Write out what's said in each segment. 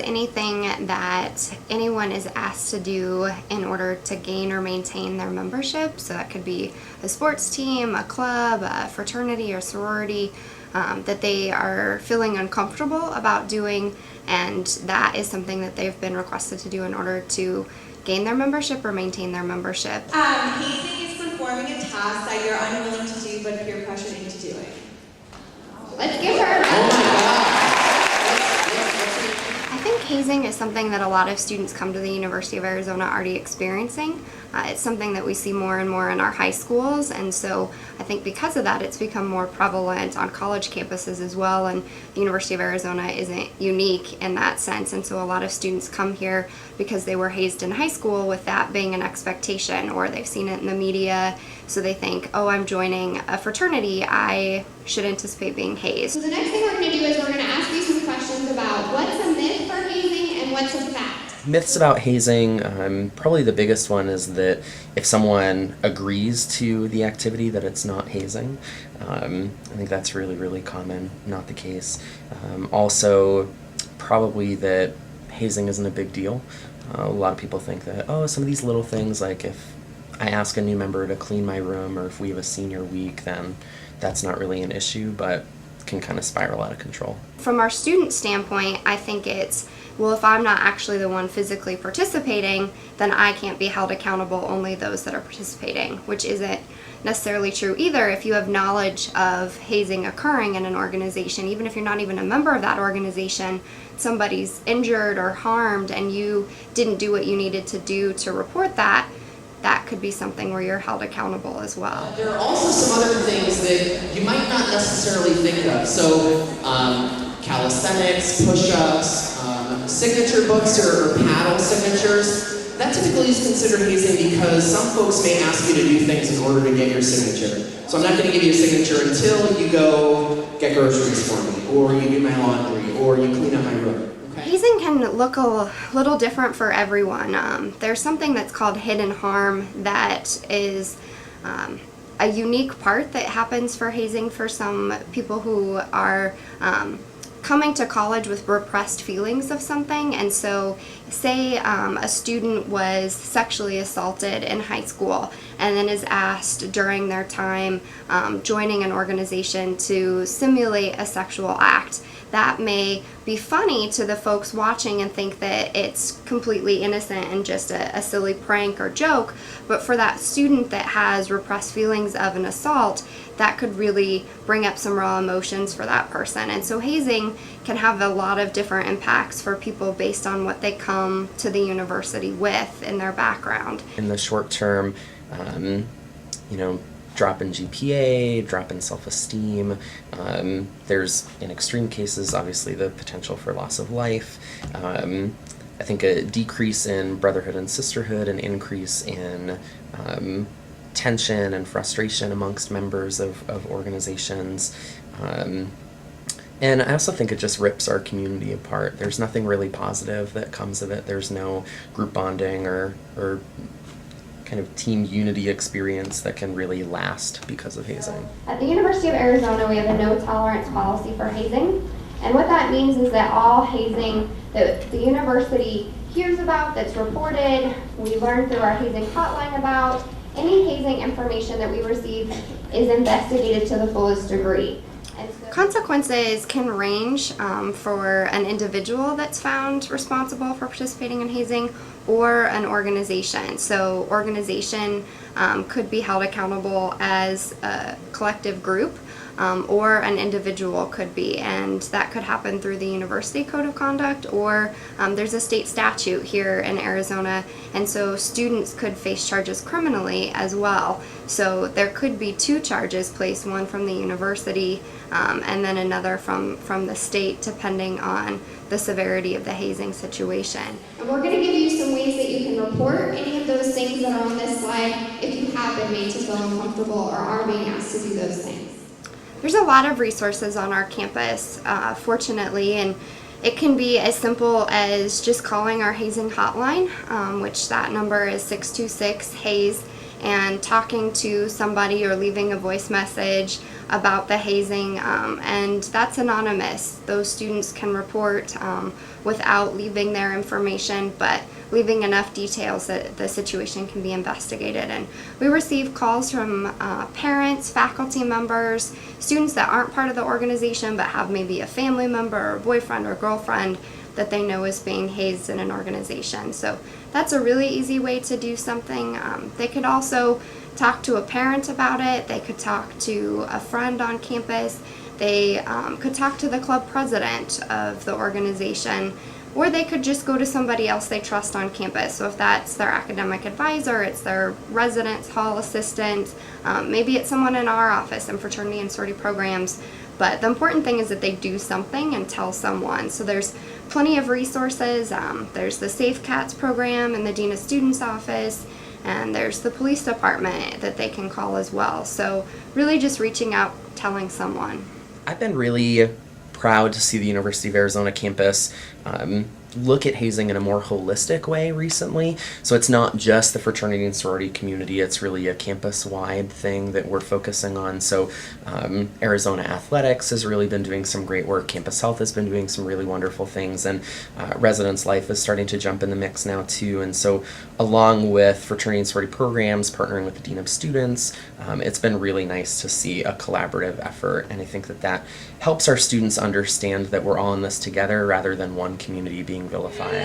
anything that anyone is asked to do in order to gain or maintain their membership. So that could be a sports team, a club, a fraternity or sorority, that they are feeling uncomfortable about doing, and that is something that they've been requested to do in order to gain their membership or maintain their membership. Hazing is performing a task that you're unwilling to do but peer pressured into doing. Let's give her a round. Oh my God. I think hazing is something that a lot of students come to the University of Arizona already experiencing. It's something that we see more and more in our high schools, and so I think because of that it's become more prevalent on college campuses as well, and the University of Arizona isn't unique in that sense, and so a lot of students come here because they were hazed in high school with that being an expectation, or they've seen it in the media, so they think, oh, I'm joining a fraternity, I should anticipate being hazed. So the next thing we're going to do is we're going to ask you some questions about what's a myth for hazing and what's a fact. Myths about hazing, probably the biggest one is that if someone agrees to the activity that it's not hazing. I think that's really, really common, not the case. Also, probably that hazing isn't a big deal. A lot of people think that, oh, some of these little things, like if I ask a new member to clean my room or if we have a senior week, then that's not really an issue, but can kind of spiral out of control. From our student standpoint, I think it's, well, if I'm not actually the one physically participating, then I can't be held accountable, only those that are participating, which isn't necessarily true either. If you have knowledge of hazing occurring in an organization, even if you're not even a member of that organization, somebody's injured or harmed and you didn't do what you needed to do to report that, that could be something where you're held accountable as well. There are also some other things that you might not necessarily think of. So calisthenics, push-ups, signature books or paddle signatures. That typically is considered hazing because some folks may ask you to do things in order to get your signature. So I'm not going to give you a signature until you go get groceries for me, or you do my laundry, or you clean up my room. Hazing can look a little different for everyone. There's something that's called hidden harm that is a unique part that happens for hazing for some people who are coming to college with repressed feelings of something. And so say a student was sexually assaulted in high school and then is asked during their time joining an organization to simulate a sexual act. That may be funny to the folks watching and think that it's completely innocent and just a silly prank or joke, but for that student that has repressed feelings of an assault, that could really bring up some raw emotions for that person. And so hazing can have a lot of different impacts for people based on what they come to the university with in their background. In the short term, drop in GPA, drop in self-esteem. There's, in extreme cases, obviously the potential for loss of life. I think a decrease in brotherhood and sisterhood, an increase in tension and frustration amongst members of organizations. And I also think it just rips our community apart. There's nothing really positive that comes of it. There's no group bonding or kind of team unity experience that can really last because of hazing. At the University of Arizona, we have a no tolerance policy for hazing. And what that means is that all hazing that the university hears about, that's reported, we learn through our hazing hotline about, any hazing information that we receive is investigated to the fullest degree. Consequences can range for an individual that's found responsible for participating in hazing or an organization. So organization could be held accountable as a collective group, or an individual could be, and that could happen through the University Code of Conduct, or there's a state statute here in Arizona, and so students could face charges criminally as well. So there could be two charges placed, one from the university and then another from the state, depending on the severity of the hazing situation. And we're going to give you some ways that you can report any of those things that are on this slide if you have been made to feel uncomfortable or are being asked to do those things. There's a lot of resources on our campus, fortunately, and it can be as simple as just calling our hazing hotline, which that number is 626-HAZE, and talking to somebody or leaving a voice message about the hazing, and that's anonymous. Those students can report without leaving their information, but leaving enough details that the situation can be investigated. And we receive calls from parents, faculty members, students that aren't part of the organization but have maybe a family member or boyfriend or girlfriend that they know is being hazed in an organization. So that's a really easy way to do something. They could also talk to a parent about it. They could talk to a friend on campus. They could talk to the club president of the organization, or they could just go to somebody else they trust on campus. So if that's their academic advisor, it's their residence hall assistant, maybe it's someone in our office in fraternity and sorority programs. But the important thing is that they do something and tell someone. So there's plenty of resources. There's the Safe Cats program in the Dean of Students office, and there's the police department that they can call as well. So really just reaching out, telling someone. I've been really proud to see the University of Arizona campus look at hazing in a more holistic way recently. So it's not just the fraternity and sorority community, it's really a campus-wide thing that we're focusing on. So Arizona Athletics has really been doing some great work, Campus Health has been doing some really wonderful things, and Residence Life is starting to jump in the mix now too. And so along with fraternity and sorority programs, partnering with the Dean of Students, it's been really nice to see a collaborative effort, and I think that that helps our students understand that we're all in this together rather than one community being vilified.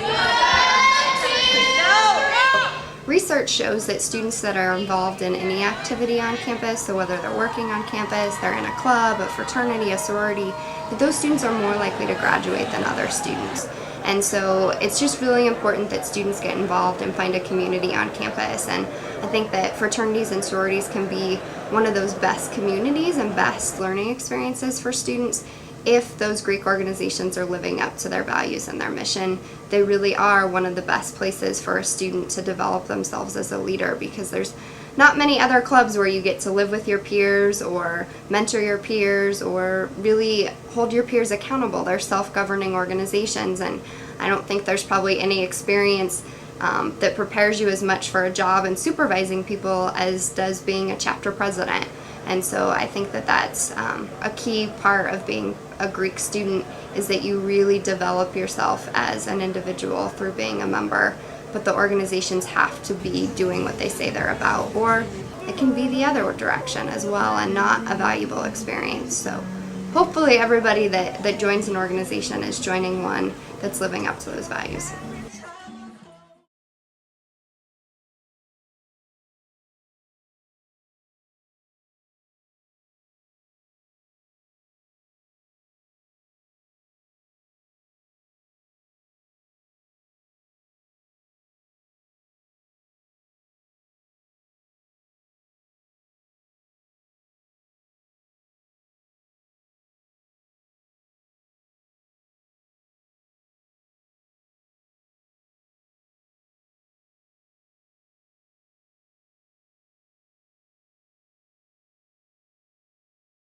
Research shows that students that are involved in any activity on campus, so whether they're working on campus, they're in a club, a fraternity, a sorority, that those students are more likely to graduate than other students. And so it's just really important that students get involved and find a community on campus. And I think that fraternities and sororities can be one of those best communities and best learning experiences for students if those Greek organizations are living up to their values and their mission. They really are one of the best places for a student to develop themselves as a leader, because there's not many other clubs where you get to live with your peers or mentor your peers or really hold your peers accountable. They're self-governing organizations, and I don't think there's probably any experience that prepares you as much for a job in supervising people as does being a chapter president. And so I think that that's a key part of being a Greek student, is that you really develop yourself as an individual through being a member. But the organizations have to be doing what they say they're about, or it can be the other direction as well and not a valuable experience. So hopefully everybody that joins an organization is joining one that's living up to those values.